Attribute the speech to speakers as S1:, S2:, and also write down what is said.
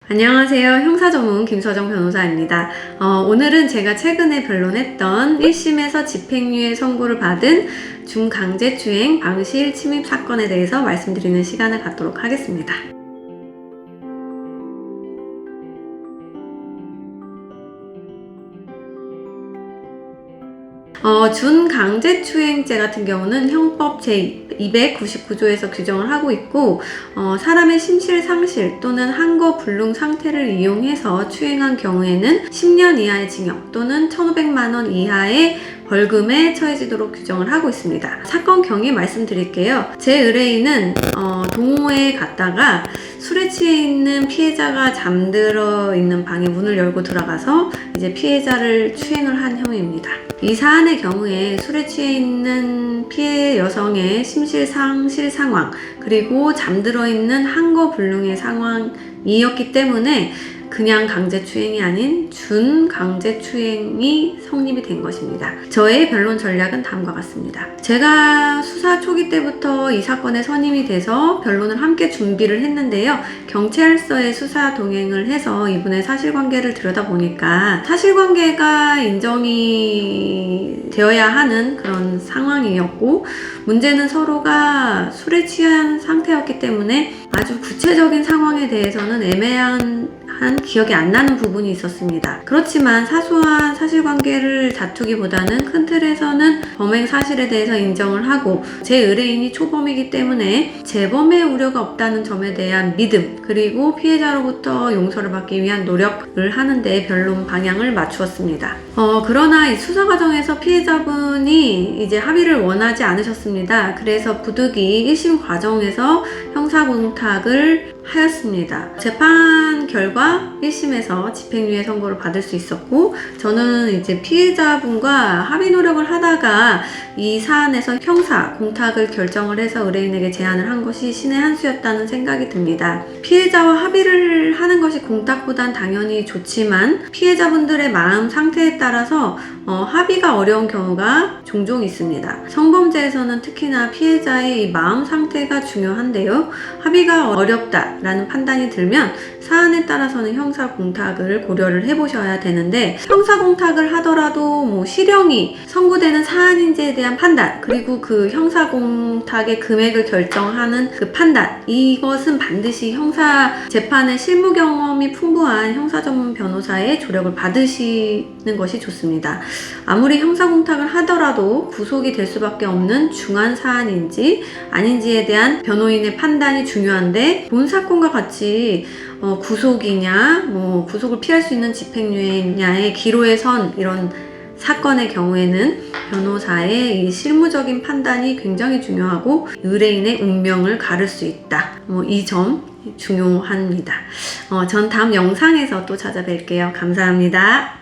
S1: 안녕하세요. 형사전문 김서정 변호사입니다. 오늘은 제가 최근에 변론했던 1심에서 집행유예 선고를 받은 중강제추행 방실 침입 사건에 대해서 말씀드리는 시간을 갖도록 하겠습니다. 준강제추행죄 같은 경우는 형법 제299조에서 규정을 하고 있고, 사람의 심실 상실 또는 한거 불능 상태를 이용해서 추행한 경우에는 10년 이하의 징역 또는 1,500만원 이하의 벌금에 처해지도록 규정을 하고 있습니다. 사건 경위 말씀드릴게요. 제 의뢰인은 동호회에 갔다가 술에 취해 있는 피해자가 잠들어 있는 방에 문을 열고 들어가서 이제 피해자를 추행을 한 혐의입니다. 이 사안의 경우에 술에 취해 있는 피해 여성의 심실 상실 상황 그리고 잠들어 있는 한거 불능의 상황이었기 때문에 그냥 강제추행이 아닌 준강제추행이 성립이 된 것입니다. 저의 변론 전략은 다음과 같습니다. 제가 수사 초기 때부터 이 사건에 선임이 돼서 변론을 함께 준비를 했는데요. 경찰서에 수사 동행을 해서 이분의 사실관계를 들여다보니까 사실관계가 인정이 되어야 하는 그런 상황이었고, 문제는 서로가 술에 취한 상태였기 때문에 아주 구체적인 상황에 대해서는 애매한 기억이 안 나는 부분이 있었습니다. 그렇지만 사소한 사실관계를 다투기보다는 큰 틀에서는 범행 사실에 대해서 인정을 하고, 제 의뢰인이 초범이기 때문에 재범의 우려가 없다는 점에 대한 믿음, 그리고 피해자로부터 용서를 받기 위한 노력을 하는 데 변론 방향을 맞추었습니다. 그러나 이 수사 과정에서 피해자분이 이제 합의를 원하지 않으셨습니다. 그래서 부득이 1심 과정에서 형사공탁을 하였습니다. 재판 결과 1심에서 집행유예 선고를 받을 수 있었고, 저는 이제 피해자분과 합의 노력을 하다가 이 사안에서 형사 공탁을 결정을 해서 의뢰인에게 제안을 한 것이 신의 한 수였다는 생각이 듭니다. 피해자와 합의를 하는 것이 공탁보단 당연히 좋지만 피해자분들의 마음 상태에 따라서 합의가 어려운 경우가 종종 있습니다. 성범죄에서는 특히나 피해자의 이 마음 상태가 중요한데요. 합의가 어렵다라는 판단이 들면 사안에 따라서는 형사공탁을 고려를 해보셔야 되는데, 형사공탁을 하더라도 실형이 선고되는 사안인지에 대한 판단, 그리고 그 형사공탁의 금액을 결정하는 그 판단, 이것은 반드시 형사 재판의 실무 경험이 풍부한 형사전문 변호사의 조력을 받으시는 것이 좋습니다. 아무리 형사공탁을 하더라도 구속이 될 수밖에 없는 중한 사안인지 아닌지에 대한 변호인의 판단이 중요한데, 본 사건과 같이 구속이냐, 구속을 피할 수 있는 집행유예냐의 기로에 선 이런 사건의 경우에는 변호사의 이 실무적인 판단이 굉장히 중요하고 의뢰인의 운명을 가를 수 있다. 이 점 중요합니다. 전 다음 영상에서 또 찾아뵐게요. 감사합니다.